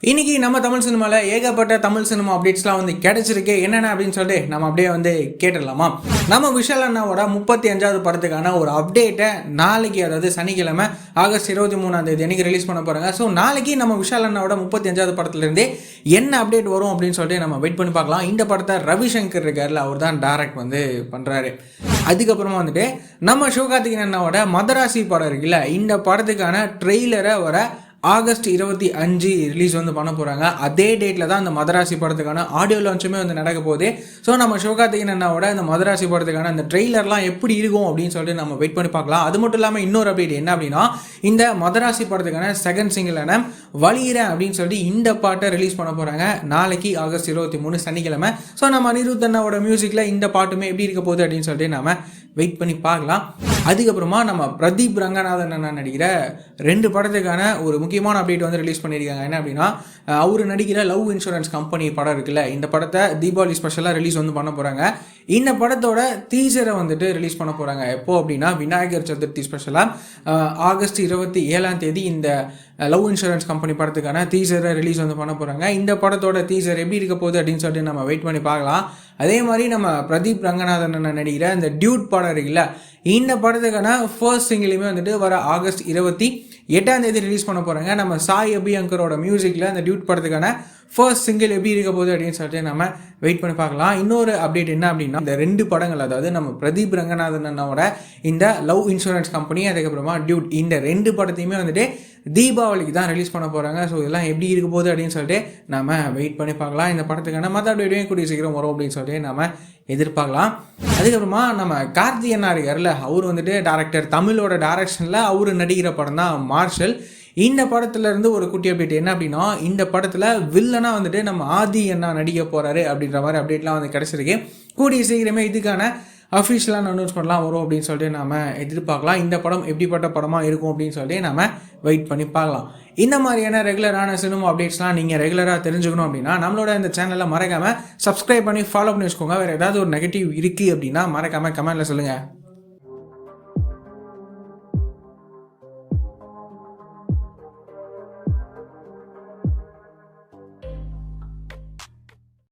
இன்னைக்கு நம்ம தமிழ் சினிமாவில் ஏகப்பட்ட தமிழ் சினிமா அப்டேட்ஸ்லாம் வந்து கிடைச்சிருக்கு. என்னென்ன அப்படின்னு சொல்லிட்டு நம்ம அப்படியே வந்து கேட்டுடலாமா? நம்ம விஷால் அண்ணாவோட 35வது படத்துக்கான ஒரு அப்டேட்டை நாளைக்கு, அதாவது சனிக்கிழமை ஆகஸ்ட் 23 அன்னைக்கு ரிலீஸ் பண்ண போகிறாங்க. ஸோ நாளைக்கு நம்ம விஷால் அண்ணாவோட 35வது படத்துலேருந்தே என்ன அப்டேட் வரும் அப்படின்னு சொல்லிட்டு நம்ம வெயிட் பண்ணி பார்க்கலாம். இந்த படத்தை ரவிசங்கர் இருக்கார்ல, அவர் தான் டைரக்ட் வந்து பண்ணுறாரு. அதுக்கப்புறமா வந்துட்டு நம்ம சிவகார்த்திகேயன் அண்ணாவோட மதராசி படம் இருக்குல்ல, இந்த படத்துக்கான ட்ரெய்லரை வர ஆகஸ்ட் 25 ரிலீஸ் வந்து பண்ண போகிறாங்க. அதே டேட்டில் தான் அந்த மதராசி படத்துக்கான ஆடியோ லான்ச்சுமே வந்து நடக்க போகுது. ஸோ நம்ம சிவகார்த்திகேயன் அண்ணாவோட இந்த மதராசி படத்துக்கான அந்த ட்ரெய்லர்லாம் எப்படி இருக்கும் அப்படின்னு சொல்லிட்டு நம்ம வெயிட் பண்ணி பார்க்கலாம். அது மட்டும் இல்லாமல் இன்னொரு அப்டேட் என்ன அப்படின்னா, இந்த மதராசி படத்துக்கான செகண்ட் சிங்கிளான வலியிறேன் அப்படின்னு சொல்லிட்டு இந்த பாட்டை ரிலீஸ் பண்ண போகிறாங்க நாளைக்கு ஆகஸ்ட் 23 சனிக்கிழமை. ஸோ நம்ம அனிருத் அண்ணாவோட மியூசிக்கில் இந்த பாட்டுமே எப்படி இருக்க போகுது அப்படின்னு சொல்லிட்டு நம்ம வெயிட் பண்ணி பார்க்கலாம். அதுக்கப்புறமா நம்ம பிரதீப் ரங்கநாதன் அண்ணா நடிக்கிற 2 படத்துக்கான ஒரு முக்கியமான அப்டேட் வந்து ரிலீஸ் பண்ணியிருக்காங்க. என்ன அப்படின்னா, அவர் நடிக்கிற லவ் இன்சூரன்ஸ் கம்பெனி படம் இருக்குல்ல, இந்த படத்தை தீபாவளி ஸ்பெஷலாக ரிலீஸ் வந்து பண்ண போகிறாங்க. இந்த படத்தோட டீசரை வந்துட்டு ரிலீஸ் பண்ண போகிறாங்க. எப்போ அப்படின்னா, விநாயகர் சதுர்த்தி ஸ்பெஷலாக ஆகஸ்ட் 27 இந்த லவ் இன்சூரன்ஸ் கம்பெனி படத்துக்கான டீசரை ரிலீஸ் வந்து பண்ண போகிறாங்க. இந்த படத்தோட டீசர் எப்படி இருக்க போகுது அப்படின்னு சொல்லிட்டு நம்ம வெயிட் பண்ணி பார்க்கலாம். அதே மாதிரி நம்ம பிரதீப் ரங்கநாதன் நடிக்கிற இந்த டியூட் படம் இருக்குல்ல, இந்த படத்துக்கான ஃபர்ஸ்ட் சிங்கிளுமே வந்துட்டு வர ஆகஸ்ட் 28 ரிலீஸ் பண்ண போகிறாங்க. நம்ம சாய் அபியங்கரோட மியூசிக்கில் அந்த டியூட் படத்துக்கான ஃபர்ஸ்ட் சிங்கிள் எப்படி இருக்க போகுது அப்படின்னு சொல்லிட்டு நம்ம வெயிட் பண்ணி பார்க்கலாம். இன்னொரு அப்டேட் என்ன அப்படின்னா, இந்த 2 படங்கள், அதாவது நம்ம பிரதீப் ரங்கநாதன் அண்ணாவோட இந்த லவ் இன்சூரன்ஸ் கம்பெனி, அதுக்கப்புறமா டியூட், இந்த 2 படத்தையுமே வந்துட்டு தீபாவளிக்கு தான் ரிலீஸ் பண்ண போகிறாங்க. ஸோ இதெல்லாம் எப்படி இருக்க போகுது அப்படின்னு சொல்லிட்டு நம்ம வெயிட் பண்ணி பார்க்கலாம். இந்த படத்துக்கான மற்ற அப்டேட்டையும் கூடிய சீக்கிரம் வரும் அப்படின்னு சொல்லிட்டு நம்ம எதிர்பார்க்கலாம். அதுக்கப்புறமா நம்ம கார்த்தி அண்ணா இருக்கார்ல, அவர் வந்துட்டு டேரக்டர், தமிழோட டைரக்ஷனில் அவர் நடிக்கிற படம் தான் மார்ஷல். இந்த படத்துலேருந்து ஒரு குட்டி அப்டேட் என்ன அப்படின்னா, இந்த படத்தில் வில்லனாக வந்துட்டு நம்ம ஆதி அண்ணா நடிக்க போகிறாரு அப்படின்ற மாதிரி அப்டேட்லாம் வந்து கிடச்சிருக்கு. கூடிய சீக்கிரமே இதுக்கான அஃபிஷியலான அனௌன்ஸ்மெண்ட்லாம் வரும் அப்படின்னு சொல்லிட்டு நாம் எதிர்பார்க்கலாம். இந்த படம் எப்படிப்பட்ட படமாக இருக்கும் அப்படின்னு சொல்லிட்டு நம்ம வெயிட் பண்ணி பார்க்கலாம். இந்த மாதிரியான ரெகுலரான சினிமா அப்டேட்ஸ்லாம் நீங்கள் ரெகுலராக தெரிஞ்சுக்கணும் அப்படின்னா நம்மளோட இந்த சேனலில் மறக்காமல் சப்ஸ்கிரைப் பண்ணி ஃபாலோ பண்ணி வச்சுக்கோங்க. வேறு ஏதாவது ஒரு நெகட்டிவ் இருக்குது அப்படின்னா மறக்காமல் கமெண்ட்டில் சொல்லுங்கள்.